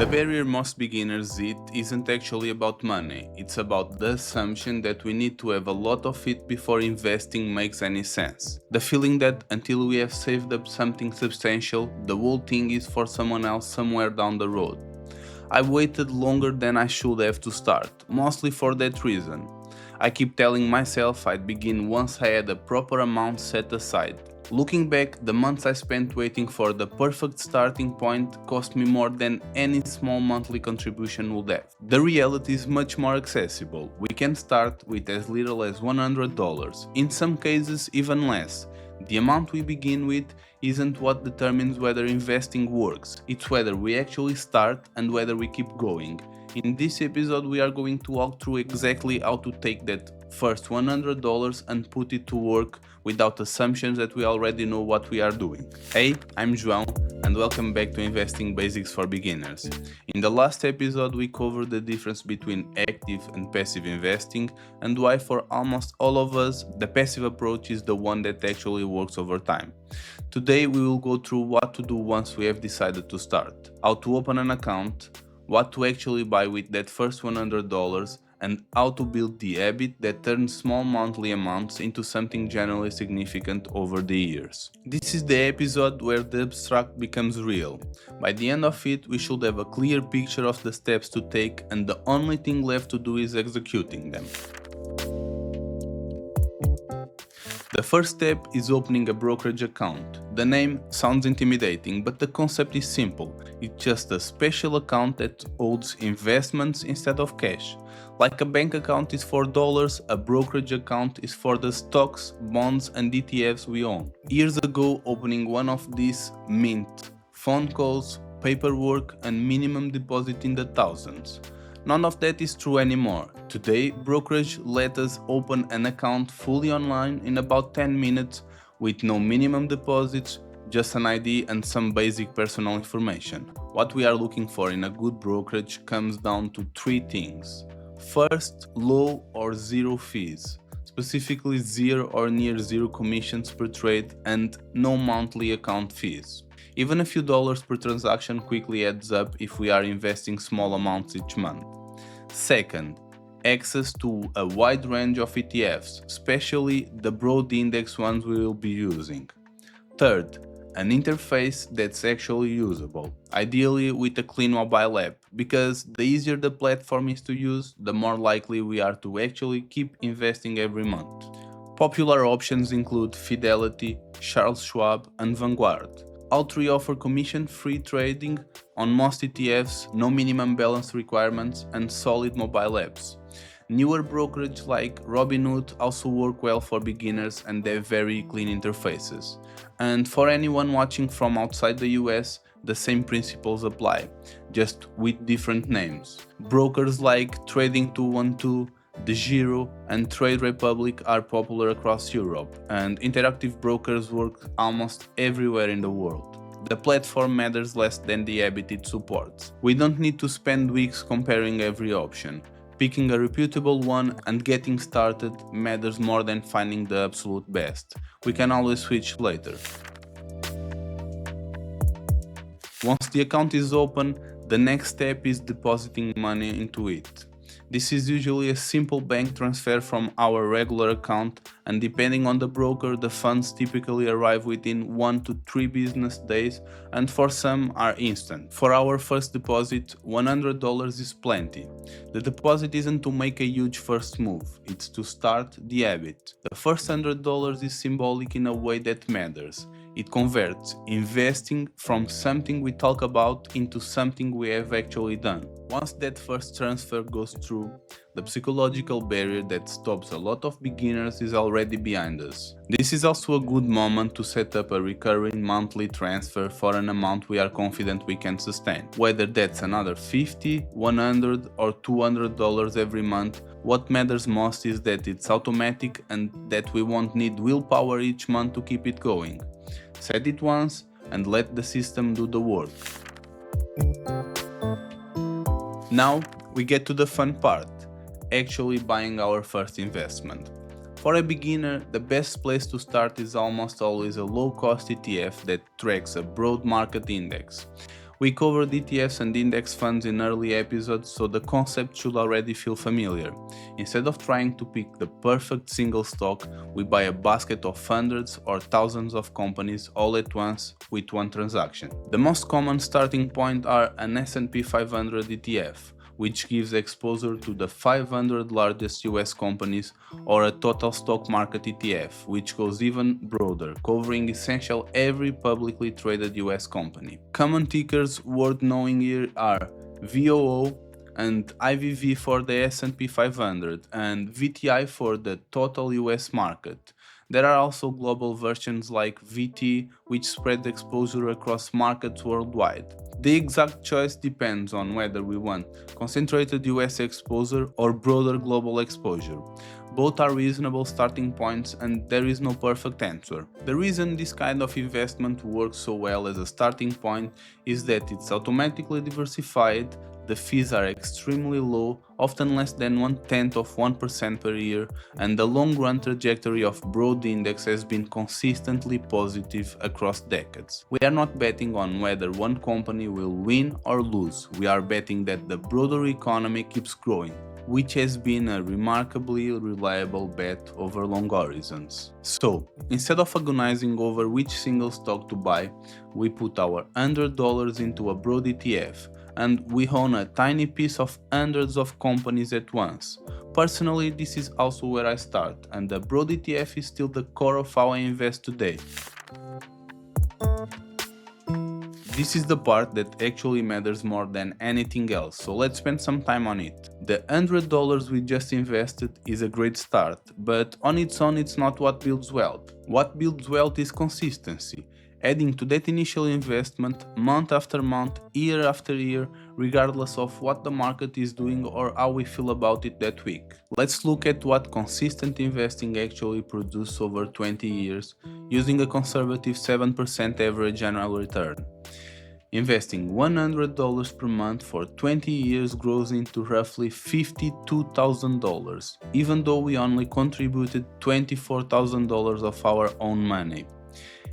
The barrier most beginners hit isn't actually about money, it's about the assumption that we need to have a lot of it before investing makes any sense. The feeling that until we have saved up something substantial, the whole thing is for someone else somewhere down the road. I waited longer than I should have to start, mostly for that reason. I keep telling myself I'd begin once I had a proper amount set aside. Looking back, the months I spent waiting for the perfect starting point cost me more than any small monthly contribution would have. The reality is much more accessible. We can start with as little as $100, in some cases even less. The amount we begin with isn't what determines whether investing works, it's whether we actually start and whether we keep going. In this episode we are going to walk through exactly how to take that first $100 and put it to work without assumptions that we already know what we are doing. Hey, I'm João and welcome back to Investing Basics for Beginners. In the last episode we covered the difference between active and passive investing and why for almost all of us the passive approach is the one that actually works over time. Today we will go through what to do once we have decided to start, how to open an account, what to actually buy with that first $100, and how to build the habit that turns small monthly amounts into something generally significant over the years. This is the episode where the abstract becomes real. By the end of it, we should have a clear picture of the steps to take, and the only thing left to do is executing them. The first step is opening a brokerage account. The name sounds intimidating, but the concept is simple. It's just a special account that holds investments instead of cash. Like a bank account is for dollars, a brokerage account is for the stocks, bonds and ETFs we own. Years ago, opening one of these meant phone calls, paperwork and minimum deposit in the thousands. None of that is true anymore. Today, brokerage let us open an account fully online in about 10 minutes with no minimum deposits, just an ID and some basic personal information. What we are looking for in a good brokerage comes down to three things. First, low or zero fees, specifically zero or near zero commissions per trade and no monthly account fees. Even a few dollars per transaction quickly adds up if we are investing small amounts each month. Second, access to a wide range of ETFs, especially the broad index ones we will be using. Third, an interface that's actually usable, ideally with a clean mobile app, because the easier the platform is to use, the more likely we are to actually keep investing every month. Popular options include Fidelity, Charles Schwab, and Vanguard. All three offer commission-free trading on most ETFs, no minimum balance requirements, and solid mobile apps. Newer brokerage like Robinhood also work well for beginners and they have very clean interfaces. And for anyone watching from outside the US, the same principles apply, just with different names. Brokers like Trading 212, DeGiro and Trade Republic are popular across Europe, and interactive brokers work almost everywhere in the world. The platform matters less than the habit it supports. We don't need to spend weeks comparing every option. Picking a reputable one and getting started matters more than finding the absolute best. We can always switch later. Once the account is open, the next step is depositing money into it. This is usually a simple bank transfer from our regular account, and depending on the broker, the funds typically arrive within 1 to 3 business days and for some are instant. For our first deposit, $100 is plenty. The deposit isn't to make a huge first move, it's to start the habit. The first $100 is symbolic in a way that matters. It converts investing from something we talk about into something we have actually done. Once that first transfer goes through, the psychological barrier that stops a lot of beginners is already behind us. This is also a good moment to set up a recurring monthly transfer for an amount we are confident we can sustain. Whether that's another $50, $100 or $200 every month, what matters most is that it's automatic and that we won't need willpower each month to keep it going. Set it once and let the system do the work. Now we get to the fun part, actually buying our first investment. For a beginner, the best place to start is almost always a low-cost ETF that tracks a broad market index. We covered ETFs and index funds in early episodes, so the concept should already feel familiar. Instead of trying to pick the perfect single stock, we buy a basket of hundreds or thousands of companies all at once with one transaction. The most common starting point are an S&P 500 ETF, which gives exposure to the 500 largest US companies, or a total stock market ETF, which goes even broader, covering essentially every publicly traded US company. Common tickers worth knowing here are VOO and IVV for the S&P 500 and VTI for the total US market. There are also global versions like VT, which spread exposure across markets worldwide. The exact choice depends on whether we want concentrated US exposure or broader global exposure. Both are reasonable starting points and there is no perfect answer. The reason this kind of investment works so well as a starting point is that it's automatically diversified, the fees are extremely low, often less than 1/10 of 1% per year, and the long-run trajectory of broad index has been consistently positive across decades. We are not betting on whether one company will win or lose, we are betting that the broader economy keeps growing, which has been a remarkably reliable bet over long horizons. So, instead of agonizing over which single stock to buy, we put our $100 into a broad ETF, and we own a tiny piece of hundreds of companies at once. Personally, this is also where I start, and the broad ETF is still the core of how I invest today. This is the part that actually matters more than anything else, so let's spend some time on it. The $100 we just invested is a great start, but on its own it's not what builds wealth. What builds wealth is consistency. Adding to that initial investment month after month, year after year, regardless of what the market is doing or how we feel about it that week. Let's look at what consistent investing actually produces over 20 years using a conservative 7% average annual return. Investing $100 per month for 20 years grows into roughly $52,000, even though we only contributed $24,000 of our own money.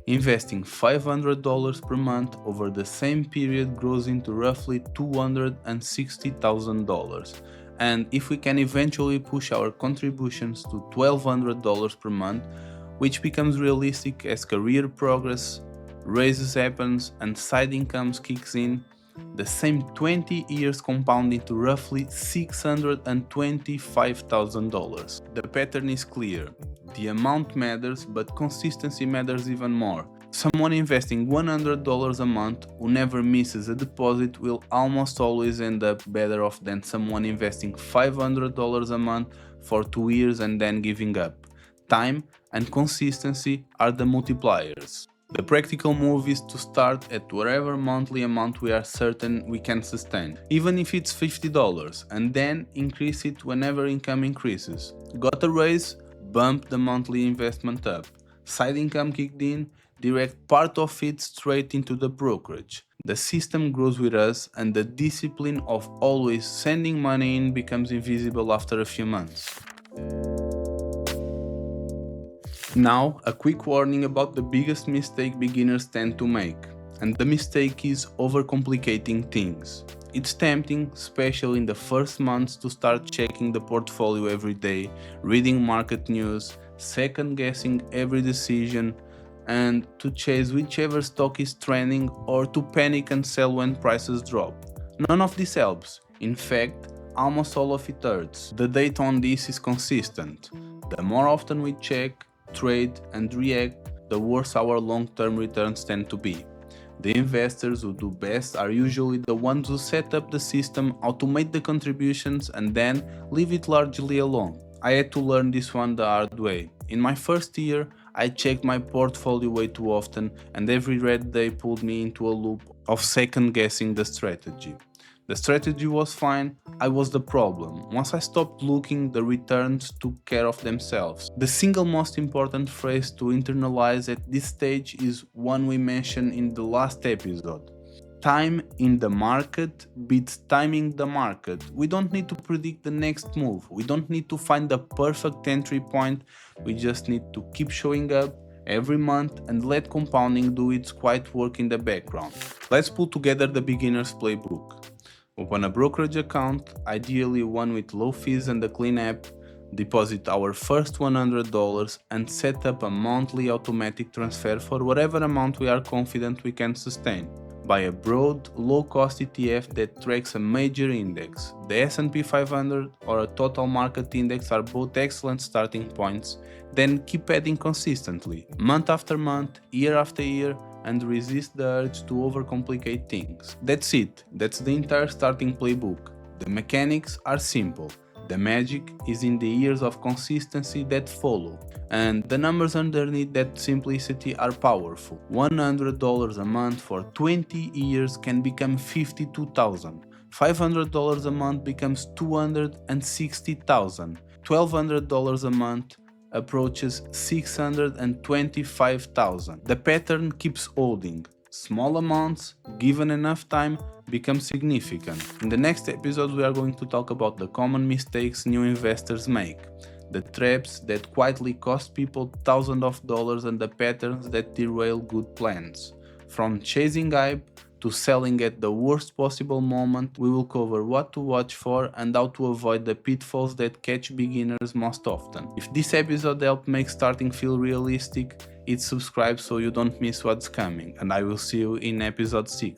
Investing $500 per month over the same period grows into roughly $260,000. And if we can eventually push our contributions to $1,200 per month, which becomes realistic as career progress, raises happens, and side incomes kicks in, the same 20 years compound into roughly $625,000. The pattern is clear. The amount matters, but consistency matters even more. Someone investing $100 a month who never misses a deposit will almost always end up better off than someone investing $500 a month for 2 years and then giving up. Time and consistency are the multipliers. The practical move is to start at whatever monthly amount we are certain we can sustain, even if it's $50, and then increase it whenever income increases. Got a raise? Bump the monthly investment up. Side income kicked in? Direct part of it straight into the brokerage. The system grows with us, and the discipline of always sending money in becomes invisible after a few months. Now, a quick warning about the biggest mistake beginners tend to make, and the mistake is overcomplicating things. It's tempting, especially in the first months, to start checking the portfolio every day, reading market news, second-guessing every decision, and to chase whichever stock is trending or to panic and sell when prices drop. None of this helps. In fact, almost all of it hurts. The data on this is consistent. The more often we check, trade, and react, the worse our long-term returns tend to be. The investors who do best are usually the ones who set up the system, automate the contributions, and then leave it largely alone. I had to learn this one the hard way. In my first year, I checked my portfolio way too often, and every red day pulled me into a loop of second-guessing the strategy. The strategy was fine, I was the problem. Once I stopped looking, the returns took care of themselves. The single most important phrase to internalize at this stage is one we mentioned in the last episode. Time in the market beats timing the market. We don't need to predict the next move. We don't need to find the perfect entry point. We just need to keep showing up, every month and let compounding do its quiet work in the background. Let's pull together the beginner's playbook. Open a brokerage account, ideally one with low fees and a clean app, deposit our first $100 and set up a monthly automatic transfer for whatever amount we are confident we can sustain. Buy a broad, low-cost ETF that tracks a major index. The S&P 500 or a total market index are both excellent starting points, then keep adding consistently, month after month, year after year, and resist the urge to overcomplicate things. That's it, that's the entire starting playbook. The mechanics are simple. The magic is in the years of consistency that follow, and the numbers underneath that simplicity are powerful. $100 a month for 20 years can become $52,000. $500 a month becomes $260,000. $1,200 a month approaches $625,000. The pattern keeps holding. Small amounts, given enough time, become significant. In the next episode, we are going to talk about the common mistakes new investors make, the traps that quietly cost people thousands of dollars, and the patterns that derail good plans. From chasing hype to selling at the worst possible moment, we will cover what to watch for and how to avoid the pitfalls that catch beginners most often. If this episode helped make starting feel realistic, hit subscribe so you don't miss what's coming, and I will see you in episode 6.